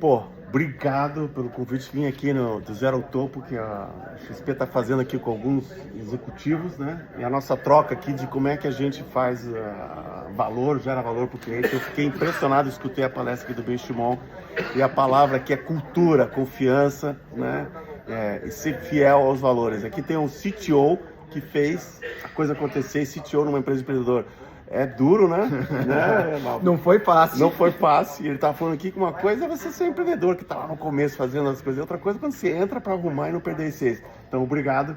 Pô, obrigado pelo convite. Vim aqui do Zero ao Topo, que a XP está fazendo aqui com alguns executivos, né? E a nossa troca aqui de como é que a gente faz valor, gera valor para o cliente. Eu fiquei impressionado, escutei a palestra aqui do Benchimol e a palavra aqui é cultura, confiança, né? E ser fiel aos valores. Aqui tem um CTO que fez a coisa acontecer, CTO numa empresa empreendedora. É duro, né? Não foi fácil. Não foi fácil. Ele tá falando aqui que uma coisa é você ser um empreendedor que tá lá no começo fazendo as coisas. Outra coisa é quando você entra para arrumar e não perder a essência. Então, obrigado.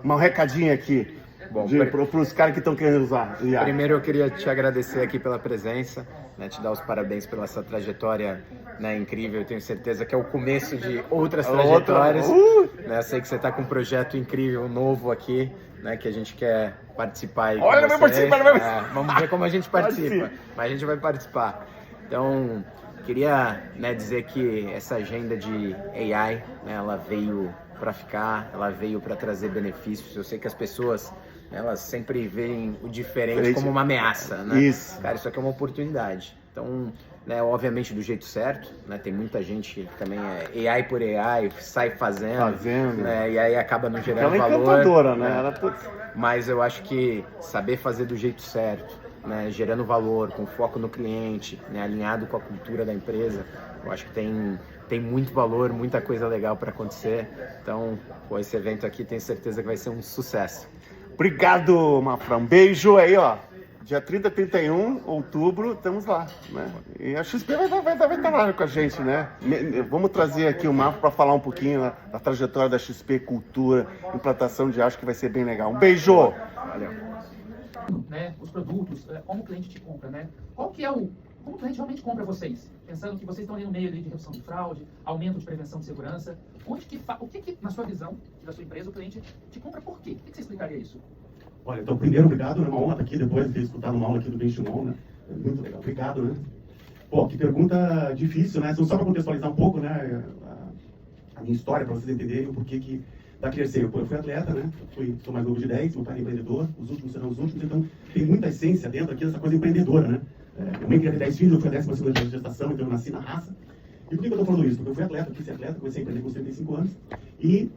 Um recadinho aqui para os caras que estão querendo usar. Primeiro eu queria te agradecer aqui pela presença, né, te dar os parabéns pela essa trajetória, né, incrível. Eu tenho certeza que é o começo de outras trajetórias. Né, eu sei que você está com um projeto incrível, novo aqui, né, que a gente quer participar aí. Olha, vai participar. Vamos ver como a gente participa, mas a gente vai participar. Então, queria, né, dizer que essa agenda de AI, né, ela veio para ficar, ela veio para trazer benefícios. Eu sei que as pessoas, elas sempre veem o diferente como uma ameaça, né? Isso. Cara, isso aqui é uma oportunidade. Então, né, obviamente do jeito certo, né? Tem muita gente que também é AI por AI, sai fazendo. Né? E aí acaba não gerando valor. Ela é encantadora, né? Mas eu acho que saber fazer do jeito certo, né, gerando valor, com foco no cliente, né, alinhado com a cultura da empresa, eu acho que tem muito valor, muita coisa legal para acontecer. Então, pô, esse evento aqui tenho certeza que vai ser um sucesso. Obrigado, Mafra. Um beijo aí, ó. Dia 30 e 31 de outubro, estamos lá, né? E a XP vai estar lá com a gente, né? Vamos trazer aqui o Mafra para falar um pouquinho da trajetória da XP, cultura, implantação de acho que vai ser bem legal. Um beijo! Valeu. Né, os produtos, como o cliente te compra, né? Qual que é como o cliente realmente compra vocês? Pensando que vocês estão ali no meio ali de redução de fraude, aumento de prevenção de segurança. O que, na sua visão, da sua empresa, o cliente te compra por quê? O que você explicaria isso? Olha, então, primeiro, obrigado, né? Uma honra estar aqui, depois de ter escutado uma aula aqui do Benchimol, né? É muito legal, obrigado, né? Pô, que pergunta difícil, né? Só para contextualizar um pouco, né? A minha história, para vocês entenderem o porquê que da Crescer. Eu fui atleta, né? Sou mais novo de 10, meu pai é empreendedor, os últimos serão os últimos, então tem muita essência dentro aqui dessa coisa empreendedora, né? Minha mãe queria ter 10 filhos, eu fui a 12ª gestação, então eu nasci na raça. E por que eu estou falando isso? Porque eu fui atleta, quis ser atleta, comecei a empreender com 35 anos e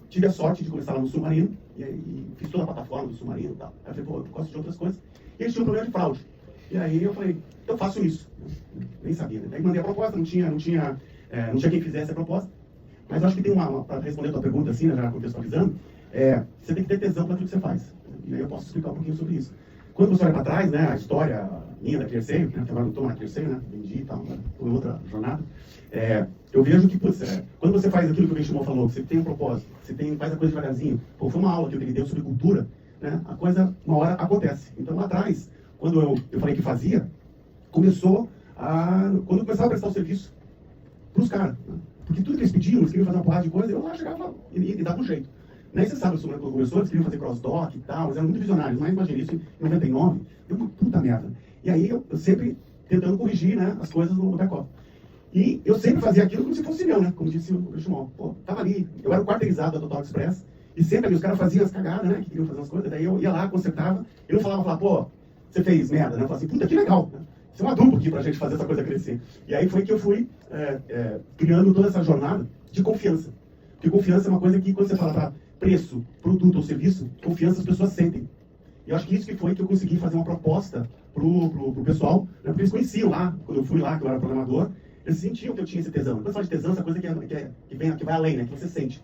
tive a sorte de começar lá no Submarino e fiz toda a plataforma do Submarino e tal. Aí eu falei, pô, eu gosto de outras coisas. E eles tinham um problema de fraude. E aí eu falei, eu faço isso. Nem sabia, né? Daí mandei a proposta, não tinha quem fizesse a proposta. Mas eu acho que tem para responder a tua pergunta assim, né, já contextualizando, você tem que ter tesão para tudo que você faz. E aí eu posso explicar um pouquinho sobre isso. Quando você olha para trás, né, a história minha da Crescer, né, que agora não estou na Crescer, né, vendi e tal, foi outra jornada, eu vejo que, putz, quando você faz aquilo que o Benchimol falou, você tem um propósito, faz a coisa devagarzinho, pô, foi uma aula que ele deu sobre cultura, né, a coisa, uma hora acontece. Então lá atrás, quando eu falei que fazia, quando eu começava a prestar o serviço para os caras, né, porque tudo que eles pediam, eles queriam fazer uma porrada de coisa, eu lá chegava e dava um jeito. Nem você sabe, quando começou, eles queriam fazer cross-dock e tal, eles eram muito visionários, mas imagina isso em 99, deu uma puta merda. E aí eu sempre tentando corrigir, né, as coisas no back-office. E eu sempre fazia aquilo como se fosse meu, né, como disse o Benchimol. Pô, tava ali, eu era o quarteirizado da Total Express, e sempre ali os caras faziam as cagadas, né, que queriam fazer as coisas, daí eu ia lá, consertava, e não falava, pô, você fez merda, né, eu falava assim, puta, que legal, né? Isso é uma dupla aqui pra gente fazer essa coisa crescer. E aí foi que eu fui criando toda essa jornada de confiança. Porque confiança é uma coisa que, quando você fala para preço, produto ou serviço, confiança as pessoas sentem. E eu acho que isso que foi que eu consegui fazer uma proposta pro pessoal, né? Porque eles conheciam lá, quando eu fui lá, que eu era programador, eles sentiam que eu tinha esse tesão. Quando eu falo de tesão, essa coisa que vai além, né? Que você sente.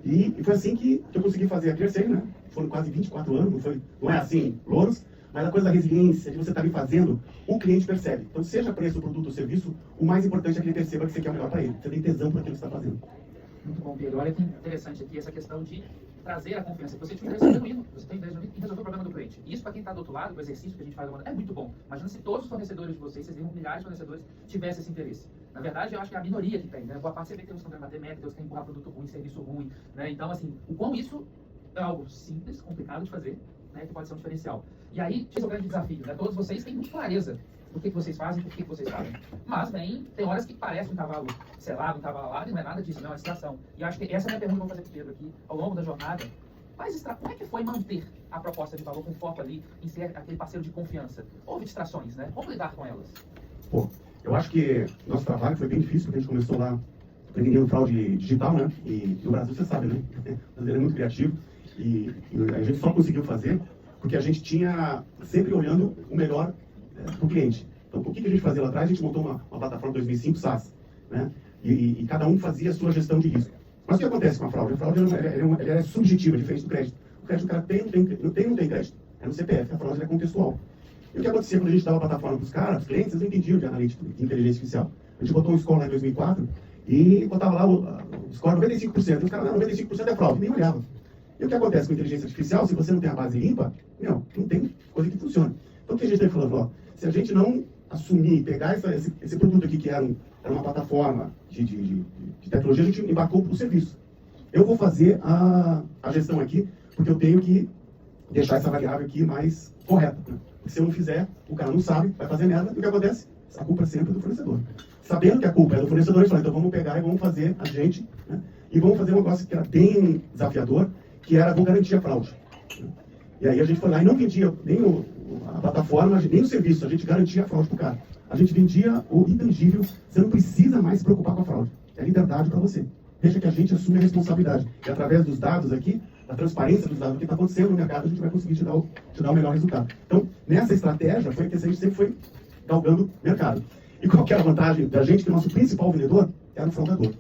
E foi assim que eu consegui fazer a Crescer, né? Foram quase 24 anos, não é assim, louros, mas a coisa da resiliência, de você estar ali fazendo, o cliente percebe. Então, seja preço, produto ou serviço, o mais importante é que ele perceba que você quer o melhor para ele. Você tem tesão por aquilo que você está fazendo. Muito bom, Pedro. Olha que interessante aqui essa questão de trazer a confiança. Você tem um interesse genuíno, você tem interesse genuíno em resolver o problema do cliente. E isso, para quem está do outro lado, o exercício que a gente faz agora é muito bom. Imagina se todos os fornecedores de vocês milhares de fornecedores, tivessem esse interesse. Na verdade, eu acho que é a minoria que tem, né? Boa parte você vê que tem uns problemas matemáticos, tem que empurrar produto ruim, serviço ruim, né? Então, assim, o quão isso é algo simples, complicado de fazer, né? Que pode ser um diferencial. E aí, esse é o grande desafio, né? Todos vocês têm muita clareza do que vocês fazem, por que vocês fazem. Mas, bem, tem horas que parece um cavalo selado, um cavalo alado, e não é nada disso, não é uma distração. E acho que essa é a minha pergunta que eu vou fazer para o Pedro aqui, ao longo da jornada. Como é que foi manter a proposta de valor com foco ali em ser aquele parceiro de confiança? Houve distrações, né? Como lidar com elas? Pô, Eu acho que nosso trabalho foi bem difícil, porque a gente começou lá prevenindo fraude digital, né? E no Brasil, você sabe, né? O brasileiro é muito criativo. E a gente só conseguiu fazer porque a gente tinha sempre olhando o melhor para o cliente. Então, o que a gente fazia lá atrás? A gente montou uma plataforma em 2005, SaaS, né? E cada um fazia a sua gestão de risco. Mas o que acontece com a fraude? A fraude ela é subjetiva, diferente do crédito. O crédito o cara tem, não tem crédito. É no CPF, a fraude é contextual. E o que acontecia quando a gente dava a plataforma para os caras, os clientes, eles não entendiam de analítica, de inteligência artificial. A gente botou um score lá em 2004 e botava lá o score 95%. E os caras, não, 95% é fraude, nem olhava. E o que acontece com inteligência artificial, se você não tem a base limpa, não tem coisa que funciona. Então o que a gente tem falando, ó, se a gente não assumir, pegar esse produto aqui que era uma plataforma de tecnologia, a gente embarcou para o serviço. Eu vou fazer a gestão aqui, porque eu tenho que deixar essa variável aqui mais correta. Né? Porque se eu não fizer, o cara não sabe, vai fazer merda, e o que acontece? A culpa é sempre do fornecedor. Sabendo que a culpa é do fornecedor, a gente fala, então vamos pegar e vamos fazer a gente, né? E vamos fazer um negócio que era bem desafiador, que era vou garantir a fraude. Né? E aí a gente foi lá e não vendia nem a plataforma, nem o serviço, a gente garantia a fraude para o cara. A gente vendia o intangível, você não precisa mais se preocupar com a fraude. É liberdade para você. Deixa que a gente assume a responsabilidade. E através dos dados aqui, a transparência dos dados, o que está acontecendo no mercado, a gente vai conseguir te dar o melhor resultado. Então, nessa estratégia, foi que a gente sempre foi galgando mercado. E qual que era a vantagem da gente, que o nosso principal vendedor era o fraudador?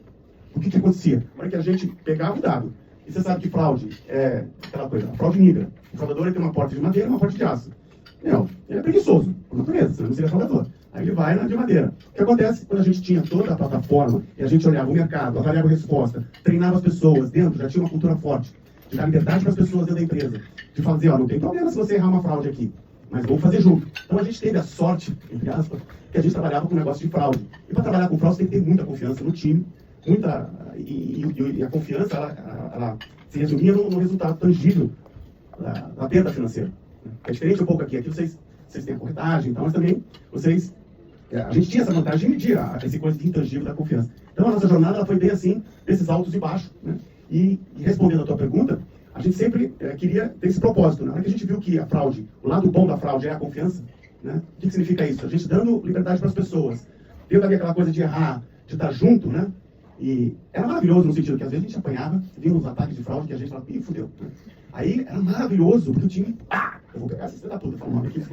O que acontecia? Na hora que a gente pegava o dado, e você sabe que fraude é aquela coisa, a fraude migra. O fraudador ele tem uma porta de madeira e uma porta de aço. Não, ele é preguiçoso, por natureza, senão não seria fraudador. Aí ele vai na de madeira. O que acontece? Quando a gente tinha toda a plataforma, e a gente olhava o mercado, avaliava a resposta, treinava as pessoas dentro, já tinha uma cultura forte, de dar liberdade para as pessoas dentro da empresa, de fazer, ó, não tem problema se você errar uma fraude aqui, mas vamos fazer junto. Então a gente teve a sorte, entre aspas, que a gente trabalhava com um negócio de fraude. E para trabalhar com fraude, você tem que ter muita confiança no time, e a confiança, ela se resumia no resultado tangível da perda financeira. É diferente um pouco aqui vocês têm a corretagem, então, mas também a gente tinha essa vantagem de medir esse coisa de intangível da confiança. Então a nossa jornada ela foi bem assim, desses altos e baixos, né? E respondendo a tua pergunta, a gente sempre queria ter esse propósito. Na hora que a gente viu que a fraude, o lado bom da fraude é a confiança, né? O que significa isso? A gente dando liberdade para as pessoas, tendo ali aquela coisa de errar, de estar junto, né? E era maravilhoso no sentido que às vezes a gente apanhava, vinha uns ataques de fraude que a gente falava, ih, fudeu. Aí era maravilhoso, porque o time, eu vou pegar essa estrela toda, falar o nome aqui.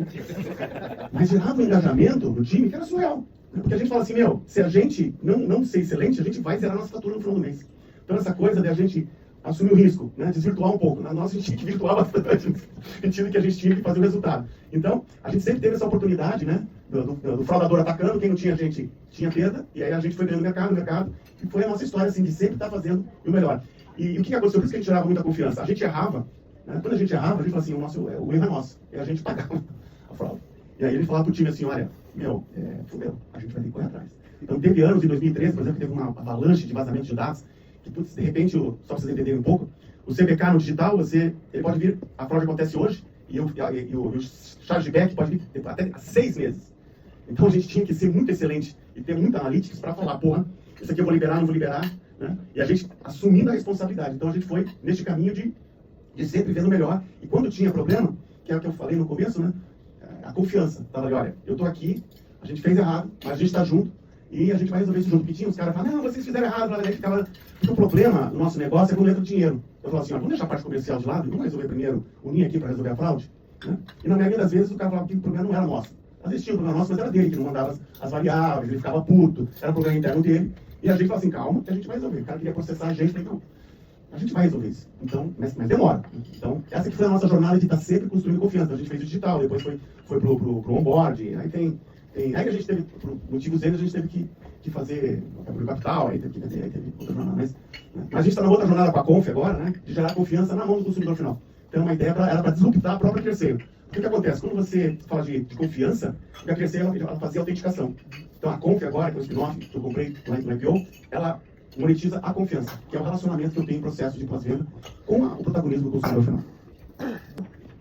Mas gerava um engajamento no time que era surreal. Porque a gente fala assim, se a gente não ser excelente, a gente vai zerar nossa fatura no final do mês. Então essa coisa de a gente assumir o risco, né, desvirtuar um pouco. Na nossa, a gente tinha que virtuar bastante, no sentido que a gente tinha que fazer o resultado. Então, a gente sempre teve essa oportunidade, né, do fraudador atacando, quem não tinha gente tinha perda, e aí a gente foi ganhando mercado, e foi a nossa história, assim, de sempre estar fazendo o melhor. E o que aconteceu? Por isso que a gente gerava muita confiança. A gente errava, né, quando a gente errava, a gente falava assim, o erro é nosso, e a gente pagava a fraude. E aí ele falava pro time assim, olha, fudeu, a gente vai ter que correr atrás. Então, teve anos, em 2013, por exemplo, que teve uma avalanche de vazamento de dados, que, putz, de repente, só para vocês entenderem um pouco, o CPK no digital, ele pode vir, a fraude acontece hoje, e o chargeback pode vir até 6 meses. Então a gente tinha que ser muito excelente e ter muita analytics para falar, porra, isso aqui eu vou liberar, não vou liberar, né? E a gente assumindo a responsabilidade. Então a gente foi neste caminho de sempre vendo o melhor. E quando tinha problema, que é o que eu falei no começo, né? A confiança. Tava ali, olha, eu tô aqui, a gente fez errado, mas a gente está junto. E a gente vai resolver isso junto. Porque tinha os caras falavam, não, vocês fizeram errado, lá ficava. Porque o problema do nosso negócio é quando entra o dinheiro. Eu falo assim, vamos deixar a parte comercial de lado e vamos resolver primeiro unir aqui para resolver a fraude. Né? E na maioria das vezes o cara falava que o problema não era nosso. Às vezes tinha o problema nosso, mas era dele, que não mandava as variáveis, ele ficava puto, era o problema interno dele. E a gente fala assim, calma, que a gente vai resolver. O cara queria processar a gente, falei, não, a gente vai resolver isso. Então, mas demora. Então, essa que foi a nossa jornada de estar sempre construindo confiança. A gente fez o digital, depois foi pro onboard, aí aí a gente teve, por motivos deles, a gente teve que fazer o capital, aí teve outra jornada. Mas a gente está na outra jornada com a Conf agora, né? De gerar confiança na mão do consumidor final. Então, uma ideia era para disruptar a própria Cresceio. O que acontece? Quando você fala de confiança, a Cresceio ela fazia autenticação. Então, a Conf agora, que é o spin-off que eu comprei no IPO, ela monetiza a confiança, que é o relacionamento que eu tenho em processo de pós-venda com o protagonismo do consumidor final.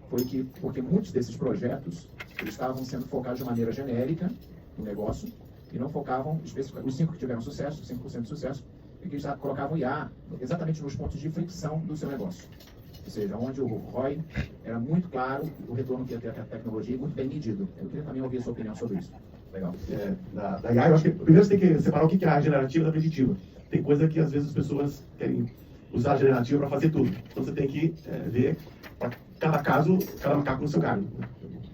Porque muitos desses projetos eles estavam sendo focados de maneira genérica no negócio e não focavam especificamente, os 5 que tiveram sucesso, 5% de sucesso, e que eles colocavam IA exatamente nos pontos de fricção do seu negócio. Ou seja, onde o ROI era muito claro, o retorno que ia ter a tecnologia muito bem medido. Eu queria também ouvir a sua opinião sobre isso. Legal. Da IA, eu acho que primeiro você tem que separar o que é a generativa da preditiva. Tem coisa que às vezes as pessoas querem usar a generativa para fazer tudo. Então você tem que ver para cada caso, cada macaco no seu galho, né?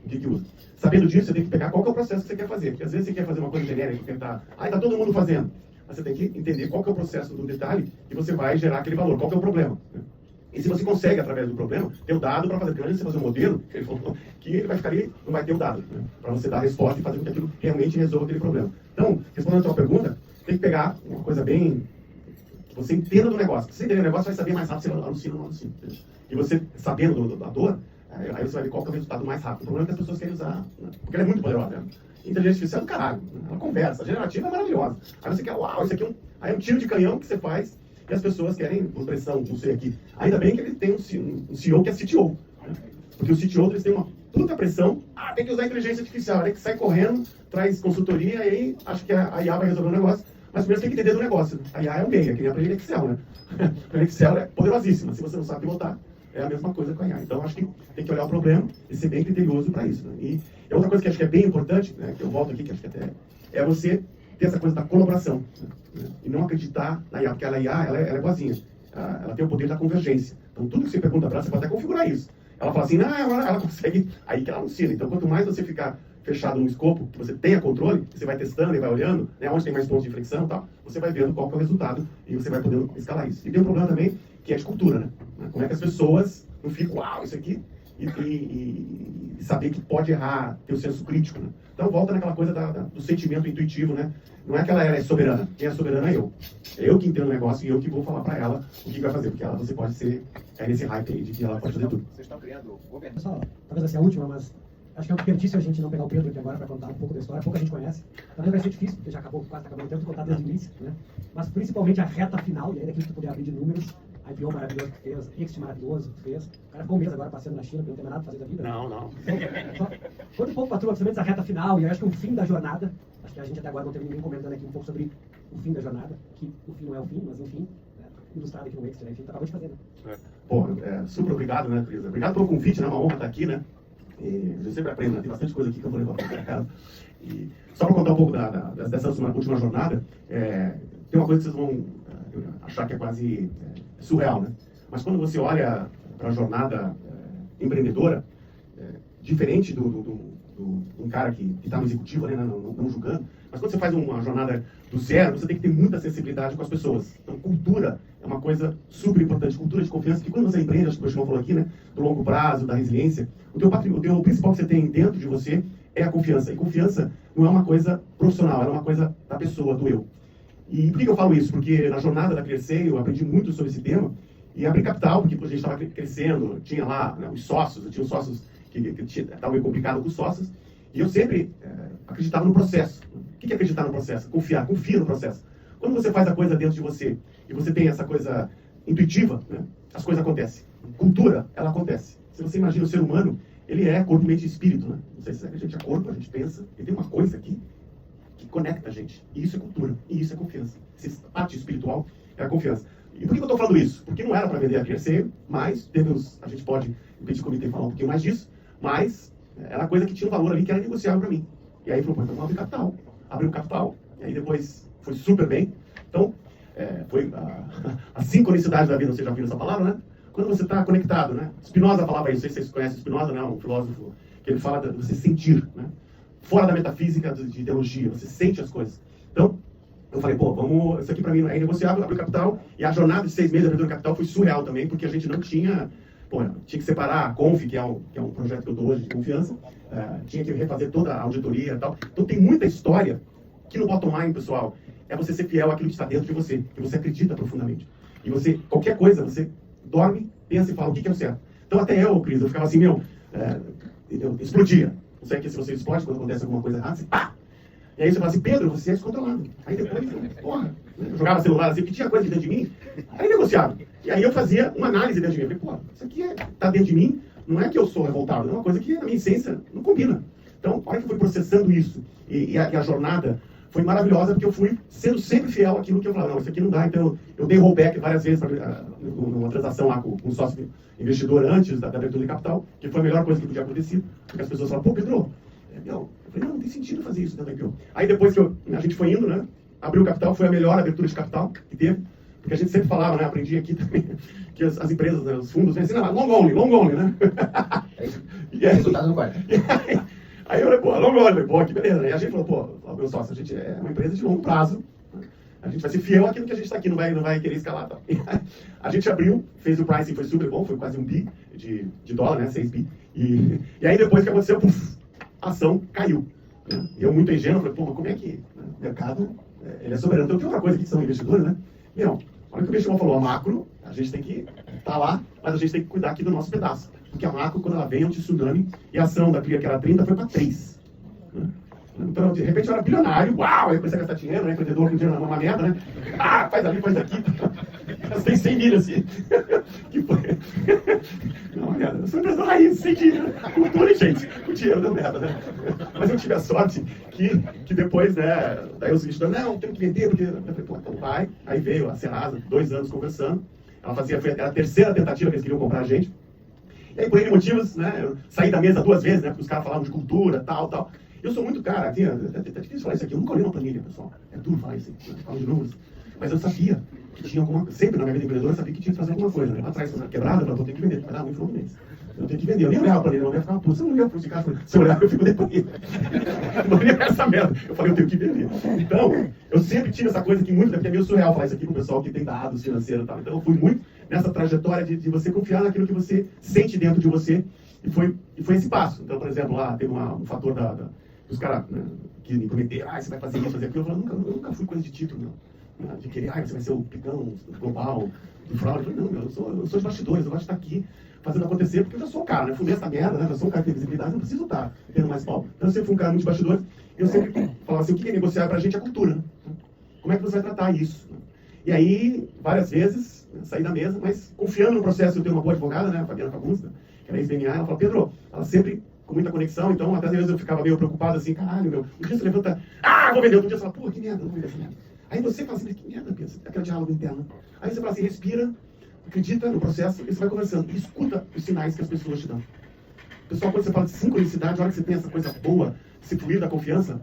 O que usa. Sabendo disso, você tem que pegar qual que é o processo que você quer fazer. Porque às vezes você quer fazer uma coisa genérica, tentar, tá todo mundo fazendo. Mas você tem que entender qual que é o processo do detalhe que você vai gerar aquele valor, qual que é o problema, né? E se você consegue, através do problema, ter o dado para fazer. Porque antes de você fazer um modelo, que ele falou que ele vai ficar ali, não vai ter o dado, né? Para você dar a resposta e fazer com que aquilo realmente resolva aquele problema. Então, respondendo a sua pergunta, tem que pegar uma coisa bem... que você entenda do negócio. Se você entender o negócio, vai saber mais rápido se ele alucina ou não alucina. Entendeu? E você, sabendo da dor, aí você vai ver qual que é o resultado mais rápido. O problema é que as pessoas querem usar, né? Porque ela é muito poderosa. Né? Inteligência artificial é do caralho. Né? Ela conversa. A generativa é maravilhosa. Aí você quer, uau, isso aqui é um tiro de canhão que você faz e as pessoas querem, por pressão, não sei aqui. Ainda bem que ele tem um CEO que é CTO. Né? Porque o CTO, eles têm uma puta pressão. Tem que usar inteligência artificial. Aí que sai correndo, traz consultoria e aí acho que a IA vai resolver o negócio. Mas primeiro você tem que entender do negócio. Né? A IA é um meio, é que nem aprender Excel, né? A Excel é poderosíssima. Se você não sabe pilotar, é a mesma coisa com a IA. Então acho que tem que olhar o problema e ser bem criterioso para isso. Né? E outra coisa que acho que é bem importante, né, que eu volto aqui, que acho que até é você ter essa coisa da colaboração. Né? E não acreditar na IA, porque a IA ela é boazinha. Ela tem o poder da convergência. Então tudo que você pergunta para ela, você pode até configurar isso. Ela fala assim, não, ela consegue, aí que ela alucina. Então quanto mais você ficar fechado no escopo, que você tenha controle, você vai testando e vai olhando, né, onde tem mais pontos de inflexão e tal, você vai vendo qual que é o resultado e você vai podendo escalar isso. E tem um problema também, que é de cultura, né? Como é que as pessoas não ficam, uau, isso aqui, e saber que pode errar, ter o senso crítico, né? Então volta naquela coisa do sentimento intuitivo, né? Não é que ela é soberana, quem é soberana é eu. É eu que entendo o negócio e eu que vou falar para ela o que vai fazer, porque você pode ser nesse hype aí de que ela pode fazer tudo. Vocês estão criando governo. Só, talvez essa é a última, mas acho que é um desperdício a gente não pegar o Pedro aqui agora para contar um pouco da história. Pouca gente conhece. Também vai ser difícil, porque já acabou, quase acabou o tempo de contar desde o início, né? Mas principalmente a reta final, e aí daqui que tu puder abrir de números, IPO maravilhoso que fez, Exit maravilhoso que fez. O cara ficou um mês agora passeando na China, porque não tem mais nada pra fazer da vida. Não. Conta um pouco pra turma, principalmente essa reta final, e eu acho que o fim da jornada, acho que a gente até agora não teve ninguém comentando aqui um pouco sobre o fim da jornada, que o fim não é o fim, mas enfim, ilustrado aqui no Exit, né? Enfim, acabou de fazer, né? Pô, super obrigado, né, Cris? Obrigado pelo convite, né? É uma honra estar aqui, né? E eu sempre aprendo, né? Tem bastante coisa aqui que eu vou levar para casa. E só para contar um pouco dessa última jornada, tem uma coisa que vocês vão achar que é quase surreal, né? Mas quando você olha para a jornada empreendedora, diferente um cara que está no executivo, né, não julgando, mas quando você faz uma jornada do zero, você tem que ter muita sensibilidade com as pessoas. Então, cultura é uma coisa super importante, cultura de confiança, que quando você empreende, acho que o João falou aqui, né, do longo prazo, da resiliência, o teu principal que você tem dentro de você é a confiança. E confiança não é uma coisa profissional, ela é uma coisa da pessoa, do eu. E por que eu falo isso? Porque na jornada da Crescer eu aprendi muito sobre esse tema e abri capital, porque a gente estava crescendo, tinha lá, né, os sócios, eu tinha os sócios que estava meio complicado com os sócios, e eu sempre acreditava no processo. O que é acreditar no processo? Confia no processo. Quando você faz a coisa dentro de você e você tem essa coisa intuitiva, né, as coisas acontecem. Cultura, ela acontece. Se você imagina o ser humano, ele é corpo, mente e espírito, né? Não sei se a gente é corpo, a gente pensa, e tem uma coisa aqui que conecta a gente. E isso é cultura, e isso é confiança. Essa parte espiritual é a confiança. E por que eu estou falando isso? Porque não era para vender a Crescer, mas a gente pode, no petit comitê, falar um pouquinho mais disso, mas era coisa que tinha um valor ali que era negociável para mim. E aí falou, pô, então vamos abrir capital. Abriu capital, e aí depois foi super bem. Então, foi a sincronicidade da vida, vocês já viram essa palavra, né? Quando você está conectado, né? Spinoza falava isso, não sei se vocês conhecem Spinoza, né? Um filósofo, que ele fala de você sentir, né? Fora da metafísica de ideologia, você sente as coisas. Então, eu falei, pô, isso aqui para mim é negociável, abrir capital, e a jornada de 6 meses de abertura de capital foi surreal também, porque a gente não tinha, tinha que separar a Conf, que é um projeto que eu estou hoje de confiança, tinha que refazer toda a auditoria e tal. Então tem muita história que no bottom line, pessoal, é você ser fiel àquilo que está dentro de você, que você acredita profundamente. E você, qualquer coisa, você dorme, pensa e fala o que é o certo. Então até eu, Cris, eu ficava assim, eu explodia. Não sei se você explode quando acontece alguma coisa errada, você pá! E aí você fala assim, Pedro, você é descontrolado. Aí depois, porra, eu jogava celular assim, porque tinha coisa dentro de mim, aí negociava. E aí eu fazia uma análise dentro de mim. Eu falei, pô, isso aqui tá dentro de mim, não é que eu sou revoltado, é uma coisa que na minha essência não combina. Então, a hora que eu fui processando isso, e a jornada foi maravilhosa, porque eu fui sendo sempre fiel àquilo que eu falava, não, isso aqui não dá, então eu dei rollback várias vezes numa transação lá com um sócio investidor antes da abertura de capital, que foi a melhor coisa que podia acontecer, porque as pessoas falam, pô, Pedro, Eu falei, não tem sentido fazer isso dentro da IPO. Aí depois que a gente foi indo, né? Abriu o capital, foi a melhor abertura de capital que teve. Porque a gente sempre falava, né? Aprendi aqui também, que as empresas, né, os fundos, vêm assim, não, long only, né? É resultado no quarto. Aí eu falei, pô, long only, pô, que beleza. E a gente falou, pô, meu sócio, a gente é uma empresa de longo prazo. A gente vai ser fiel àquilo que a gente está aqui, não vai querer escalar. Tá? A gente abriu, fez o pricing, foi super bom, foi quase $1 bi de dólar, né? 6 bi. E aí depois que aconteceu, puf, a ação caiu. Né? Eu, muito ingênuo, falei, pô, mas como é que o mercado ele é soberano? Então tem outra coisa aqui que são investidores, né? Não, olha o que o Benchimol falou, a macro, a gente tem que estar lá, mas a gente tem que cuidar aqui do nosso pedaço. Porque a macro, quando ela vem, é um tsunami, e a ação da Clear, que era 30, foi para 3. Né? Então, de repente, eu era bilionário, uau, aí comecei a gastar dinheiro, né? Empreendedor com dinheiro uma merda, né? Ah, faz ali, faz aqui. Gastei 100 mil, assim. Que foi? Não, merda, eu sou empreendedor raiz, sem dinheiro. Cultura e gente, o dinheiro deu merda, né? Mas eu tive a sorte que depois, né? Daí os investidores, não, tem que vender, porque... Eu falei, pô, então vai. Aí veio a Serasa, 2 anos conversando. Ela era a terceira tentativa que eles queriam comprar a gente. E aí, por N motivos, né? Eu saí da mesa 2 vezes, né? Porque os caras falavam de cultura, tal. Eu sou muito cara, aqui, é difícil falar isso aqui, eu nunca olhei uma planilha, pessoal. É duro falar isso aqui, falo de números. Mas eu sabia que tinha alguma coisa, sempre na minha vida empreendedora, eu sabia que tinha que fazer alguma coisa. Né? Lá atrás, quebrada, eu falei, eu tenho que vender, vai dar muito Fluminense. Eu tenho que vender, eu nem olhava a planilha, eu ia ficar uma puta, você não olhava para esse cara, se eu olhar, eu fico deprimido. Não olhei pra essa merda, eu falei, eu tenho que vender. Então, eu sempre tive essa coisa que muito, porque é meio surreal falar isso aqui com o pessoal que tem dados financeiros e tal. Então, eu fui muito nessa trajetória de você confiar naquilo que você sente dentro de você, e foi esse passo. Então, por exemplo, lá teve um fator os caras, né, que me prometeram, você vai fazer isso, fazer aquilo. Eu falei, eu nunca fui coisa de título, não. De querer, você vai ser o picão global do fraude. Eu falei, não, eu sou de bastidores, eu gosto de estar aqui fazendo acontecer, porque eu já sou o cara, né? Fumei essa merda, né? Já sou um cara que tem visibilidade, não preciso estar tendo mais pau. Então, eu sempre fui um cara muito de bastidores, e eu sempre falava assim, o que é negociar pra gente é a cultura, né? Como é que você vai tratar isso? E aí, várias vezes, saí da mesa, mas confiando no processo, eu tenho uma boa advogada, né? A Fabiana Fagundes, que era ex-BMA, ela falou, Pedro, ela sempre com muita conexão, então até às vezes eu ficava meio preocupado assim, caralho, meu, um dia você levanta, vou vender, outro dia você fala, pô, que merda, não vou vender essa merda. Aí você fala assim, que merda, pensa, aquele diálogo interno. Aí você fala assim, respira, acredita no processo, e você vai conversando, e escuta os sinais que as pessoas te dão. Pessoal, quando você fala de sincronicidade, a hora que você tem essa coisa boa, esse fluir da confiança,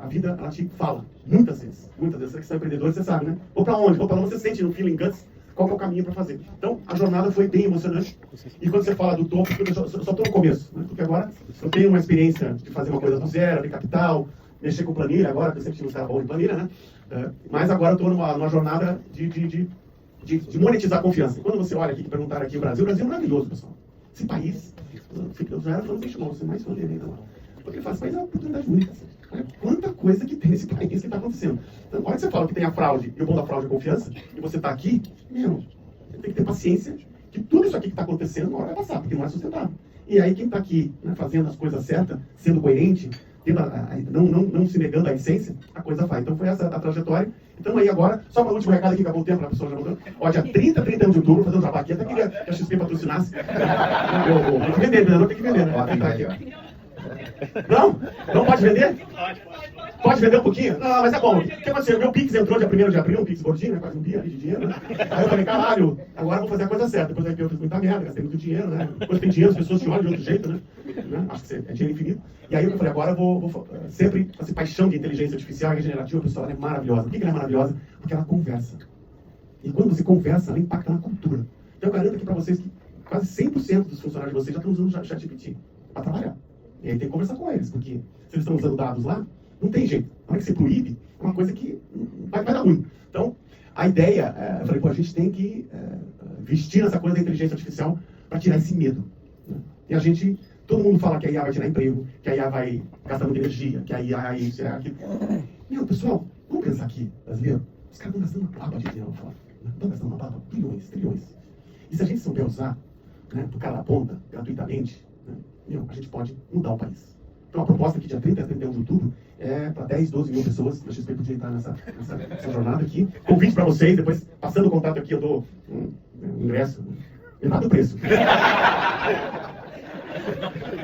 a vida, ela te fala, muitas vezes, você que são empreendedor, você sabe, né? Vou pra onde? Você sente no feeling guts, qual que é o caminho para fazer. Então, a jornada foi bem emocionante. E quando você fala do topo, eu só estou no começo, né? Porque agora eu tenho uma experiência de fazer uma coisa do zero, de capital, mexer com planilha, agora, porque eu sempre tive um cara bom de planilha, né? Mas agora eu estou numa jornada de monetizar a confiança. E quando você olha aqui, que perguntaram aqui o Brasil é maravilhoso, pessoal. Esse país, eu já era falando que você mais falei ainda lá. Porque esse país é uma oportunidade única. Olha quanta coisa que tem nesse país que está acontecendo. Então, olha que você fala que tem a fraude, e o bom da fraude é a confiança, e você está aqui, você tem que ter paciência que tudo isso aqui que está acontecendo uma hora vai passar, porque não é sustentável. E aí quem está aqui, né, fazendo as coisas certas, sendo coerente, não se negando à essência, a coisa vai. Então foi essa a trajetória. Então aí agora, só para o último recado aqui, acabou o tempo, a pessoa já voltou. Ó, dia 31 de outubro, fazer um jabá aqui, até queria que a XP patrocinasse. Tem que vender, tem que vender, né? Não pode vender? Pode vender um pouquinho? Não, mas é bom. O que aconteceu? Meu Pix entrou dia 1º de abril, um Pix gordinho, né? Quase um dia ali de dinheiro, né? Aí eu falei, caralho, agora eu vou fazer a coisa certa. Depois aí eu fiz muita merda, gastei muito dinheiro, né? Depois tem dinheiro, as pessoas te olham de outro jeito, né? Acho que é dinheiro infinito. E aí eu falei, agora eu vou sempre, essa paixão de inteligência artificial e regenerativa, pessoal, ela é maravilhosa. Por que ela é maravilhosa? Porque ela conversa. E quando você conversa, ela impacta na cultura. Então eu garanto aqui pra vocês que quase 100% dos funcionários de vocês já estão usando o ChatGPT para trabalhar. E aí tem que conversar com eles, porque se eles estão usando dados lá, não tem jeito. Na hora que você proíbe, é uma coisa que vai dar ruim. Então, a ideia, eu falei, pô, a gente tem que vestir essa coisa da inteligência artificial para tirar esse medo. Né? E a gente, todo mundo fala que a IA vai tirar emprego, que a IA vai gastar muita energia, que a IA é isso, é aquilo. Meu, pessoal, vamos pensar aqui, brasileiro, os caras estão gastando uma papa de dinheiro fora. Estão gastando uma papa, trilhões. E se a gente souber usar, né, do cara da ponta, gratuitamente, né, a gente pode mudar o país. Então a proposta aqui, dia 30 a 31 de outubro, é para 10, 12 mil pessoas. A XP podia entrar nessa jornada aqui. Convite para vocês, depois, passando o contato aqui, eu dou um ingresso. Metade do preço.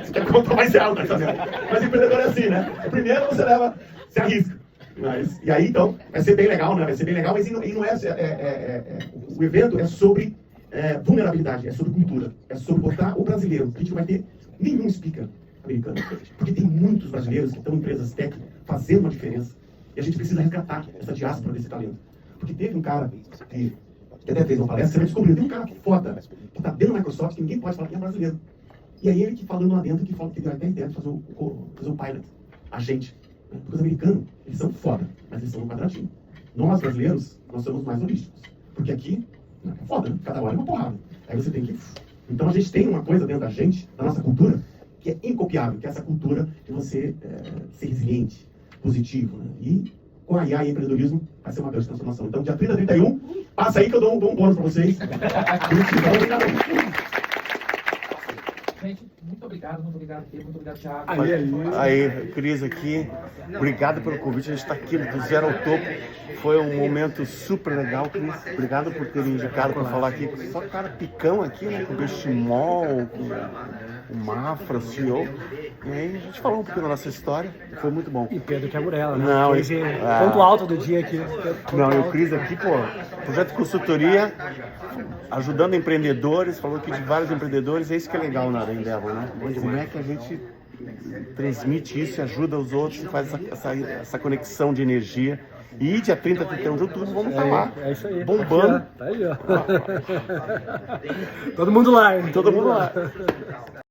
Você quer contar mais alto, tá sabendo? Mas empreendedor é assim, né? Primeiro você leva, você arrisca. E aí, então, vai ser bem legal, né? Vai ser bem legal, mas não é o evento é sobre vulnerabilidade, é sobre cultura, é sobre botar o brasileiro. A gente não vai ter nenhum speaker americana. Porque tem muitos brasileiros que estão em empresas tech fazendo uma diferença. E a gente precisa resgatar essa diáspora desse talento. Porque teve um cara que até fez uma palestra, você vai descobrir, tem um cara foda, que está dentro da Microsoft, que ninguém pode falar que é brasileiro. E aí ele que falando lá dentro, que fala que teve até ideia de fazer o pilot, a gente. Né? Porque os americanos, eles são foda, mas eles são um quadradinho. Nós, brasileiros, nós somos mais holísticos. Porque aqui, é foda, né? Cada hora é uma porrada. Aí você tem que... Então a gente tem uma coisa dentro da gente, da nossa cultura, que é incopiável, que é essa cultura de você ser resiliente, positivo. Né? E com a IA e empreendedorismo vai ser uma grande transformação. Então, dia 30, 31, passa aí que eu dou um bônus para vocês. Gente, muito obrigado, Pedro, muito obrigado, Thiago. Aí, Cris aqui, obrigado pelo convite, a gente está aqui do Zero ao Topo, foi um momento super legal, Cris, obrigado por ter me indicado para falar aqui, só cara picão aqui, né, com o Benchimol, com o Mafra, o CEO, e aí a gente falou um pouquinho da nossa história, foi muito bom. E Pedro Queburela, né? Não, Ponto alto do dia aqui. Não, e o Cris aqui, pô, projeto de consultoria, ajudando empreendedores, falou aqui de vários empreendedores, é isso que é legal na Endeavor, né? Como é que a gente transmite isso e ajuda os outros e faz essa conexão de energia. E dia 30, 31 de outubro, vamos estar lá, bombando. Tá aí, ó. Todo mundo lá, hein? Todo mundo lá.